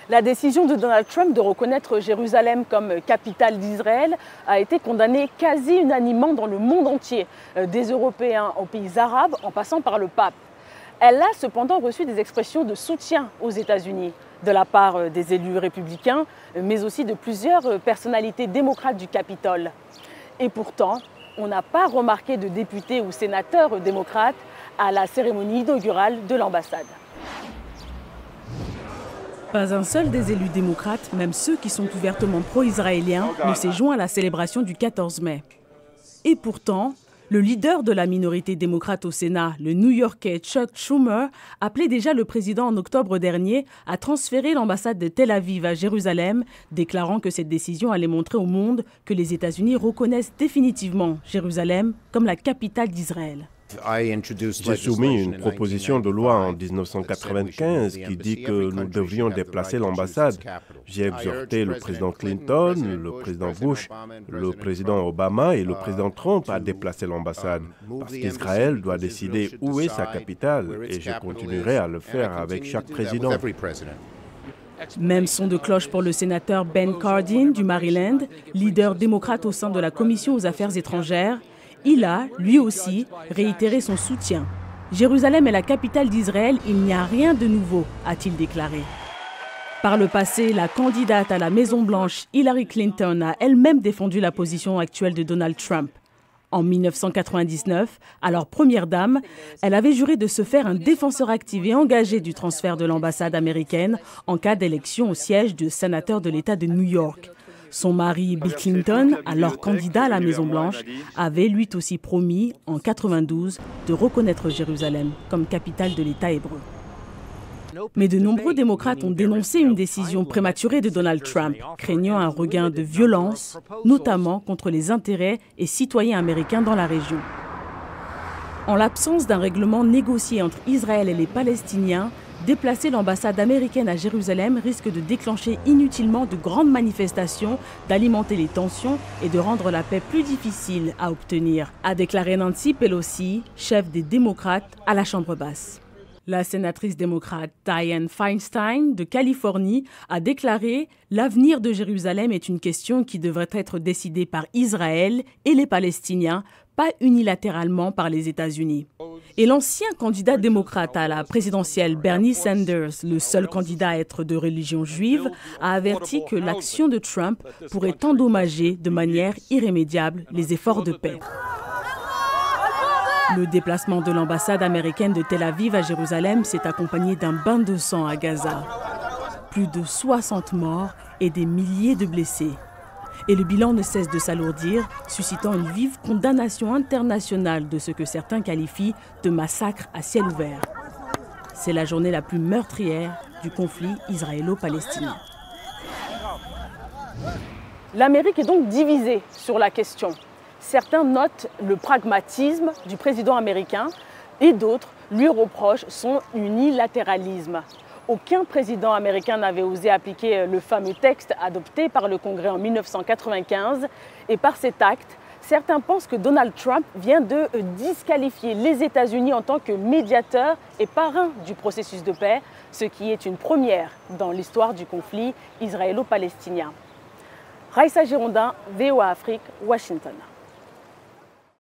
La décision de Donald Trump de reconnaître Jérusalem comme capitale d'Israël a été condamnée quasi unanimement dans le monde entier, des Européens aux pays arabes en passant par le pape. Elle a cependant reçu des expressions de soutien aux États-Unis de la part des élus républicains, mais aussi de plusieurs personnalités démocrates du Capitole. Et pourtant, on n'a pas remarqué de députés ou sénateurs démocrates à la cérémonie inaugurale de l'ambassade. Pas un seul des élus démocrates, même ceux qui sont ouvertement pro-israéliens, ne s'est joint à la célébration du 14 mai. Et pourtant, le leader de la minorité démocrate au Sénat, le New-Yorkais Chuck Schumer, appelait déjà le président en octobre dernier à transférer l'ambassade de Tel Aviv à Jérusalem, déclarant que cette décision allait montrer au monde que les États-Unis reconnaissent définitivement Jérusalem comme la capitale d'Israël. J'ai soumis une proposition de loi en 1995 qui dit que nous devrions déplacer l'ambassade. J'ai exhorté le président Clinton, le président Bush, le président Obama et le président Trump à déplacer l'ambassade. Parce qu'Israël doit décider où est sa capitale et je continuerai à le faire avec chaque président. Même son de cloche pour le sénateur Ben Cardin du Maryland, leader démocrate au sein de la Commission aux affaires étrangères. Il a, lui aussi, réitéré son soutien. Jérusalem est la capitale d'Israël, il n'y a rien de nouveau, a-t-il déclaré. Par le passé, la candidate à la Maison-Blanche, Hillary Clinton, a elle-même défendu la position actuelle de Donald Trump. En 1999, alors première dame, elle avait juré de se faire un défenseur actif et engagé du transfert de l'ambassade américaine en cas d'élection au siège de sénateur de l'État de New York. Son mari, Bill Clinton, alors candidat à la Maison-Blanche, avait lui aussi promis, en 1992, de reconnaître Jérusalem comme capitale de l'État hébreu. Mais de nombreux démocrates ont dénoncé une décision prématurée de Donald Trump, craignant un regain de violence, notamment contre les intérêts et citoyens américains dans la région. En l'absence d'un règlement négocié entre Israël et les Palestiniens, déplacer l'ambassade américaine à Jérusalem risque de déclencher inutilement de grandes manifestations, d'alimenter les tensions et de rendre la paix plus difficile à obtenir, a déclaré Nancy Pelosi, chef des démocrates à la Chambre basse. La sénatrice démocrate Dianne Feinstein de Californie a déclaré « L'avenir de Jérusalem est une question qui devrait être décidée par Israël et les Palestiniens, pas unilatéralement par les États-Unis ». Et l'ancien candidat démocrate à la présidentielle Bernie Sanders, le seul candidat à être de religion juive, a averti que l'action de Trump pourrait endommager de manière irrémédiable les efforts de paix. Le déplacement de l'ambassade américaine de Tel Aviv à Jérusalem s'est accompagné d'un bain de sang à Gaza. Plus de 60 morts et des milliers de blessés. Et le bilan ne cesse de s'alourdir, suscitant une vive condamnation internationale de ce que certains qualifient de massacre à ciel ouvert. C'est la journée la plus meurtrière du conflit israélo-palestinien. L'Amérique est donc divisée sur la question. Certains notent le pragmatisme du président américain et d'autres lui reprochent son unilatéralisme. Aucun président américain n'avait osé appliquer le fameux texte adopté par le Congrès en 1995. Et par cet acte, certains pensent que Donald Trump vient de disqualifier les États-Unis en tant que médiateur et parrain du processus de paix, ce qui est une première dans l'histoire du conflit israélo-palestinien. Raïssa Girondin, VOA Afrique, Washington.